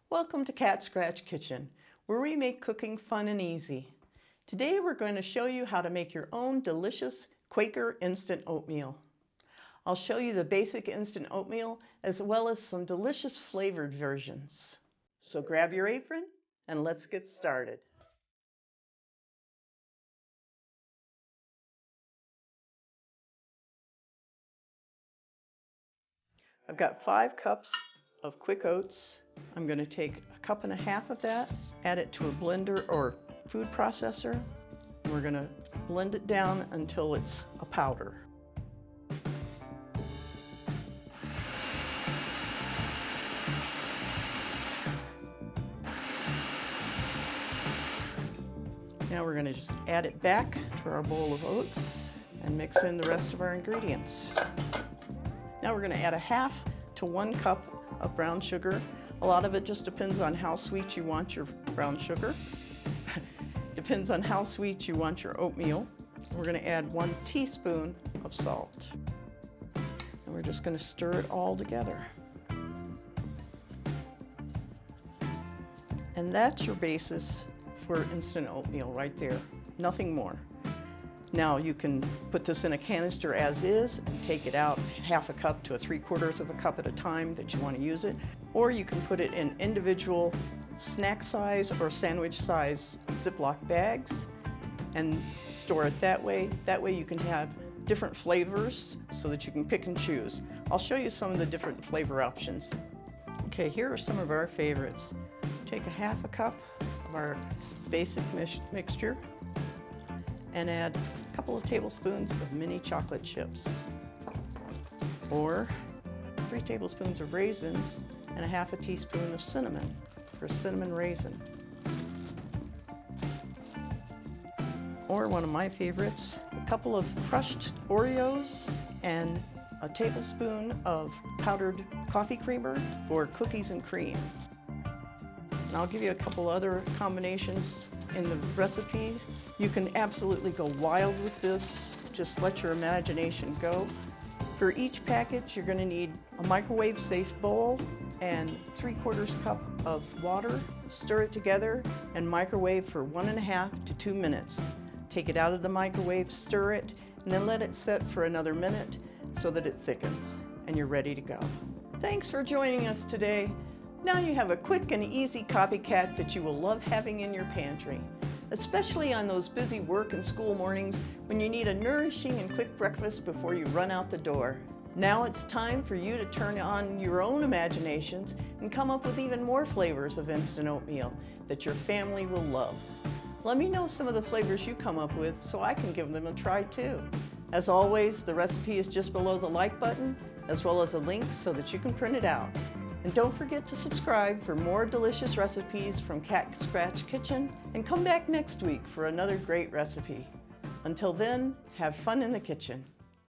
Welcome to Cat Scratch Kitchen, where we make cooking fun and easy. Today we're going to show you how to make your own delicious Quaker instant oatmeal. I'll show you the basic instant oatmeal as well as some delicious flavored versions. So grab your apron and let's get started. I've got 5 cups of quick oats. I'm going to take a cup and a half of that, add it to a blender or food processor, and we're going to blend it down until it's a powder. Now we're going to just add it back to our bowl of oats and mix in the rest of our ingredients. Now we're going to add a half to 1 cup of brown sugar. A lot of it just depends on how sweet you want your brown sugar. Depends on how sweet you want your oatmeal. We're going to add 1 teaspoon of salt. And we're just going to stir it all together. And that's your basis for instant oatmeal right there. Nothing more. Now you can put this in a canister as is and take it out half a cup to 3/4 of a cup at a time that you want to use it. Or you can put it in individual snack size or sandwich size Ziploc bags and store it that way. That way you can have different flavors so that you can pick and choose. I'll show you some of the different flavor options. Okay, here are some of our favorites. Take a half a cup of our basic mixture and add a couple of tablespoons of mini chocolate chips, or 3 tablespoons of raisins and a half a teaspoon of cinnamon for cinnamon raisin. Or one of my favorites, a couple of crushed Oreos and a tablespoon of powdered coffee creamer for cookies and cream. And I'll give you a couple other combinations in the recipe. You can absolutely go wild with this. Just let your imagination go. For each package, you're going to need a microwave-safe bowl and 3/4 cup of water. Stir it together and microwave for 1.5 to 2 minutes. Take it out of the microwave, stir it, and then let it set for another minute so that it thickens, and you're ready to go. Thanks for joining us today. Now you have a quick and easy copycat that you will love having in your pantry, especially on those busy work and school mornings when you need a nourishing and quick breakfast before you run out the door. Now it's time for you to turn on your own imaginations and come up with even more flavors of instant oatmeal that your family will love. Let me know some of the flavors you come up with so I can give them a try too. As always, the recipe is just below the like button, as well as a link so that you can print it out. And don't forget to subscribe for more delicious recipes from Cat Scratch Kitchen, and come back next week for another great recipe. Until then, have fun in the kitchen.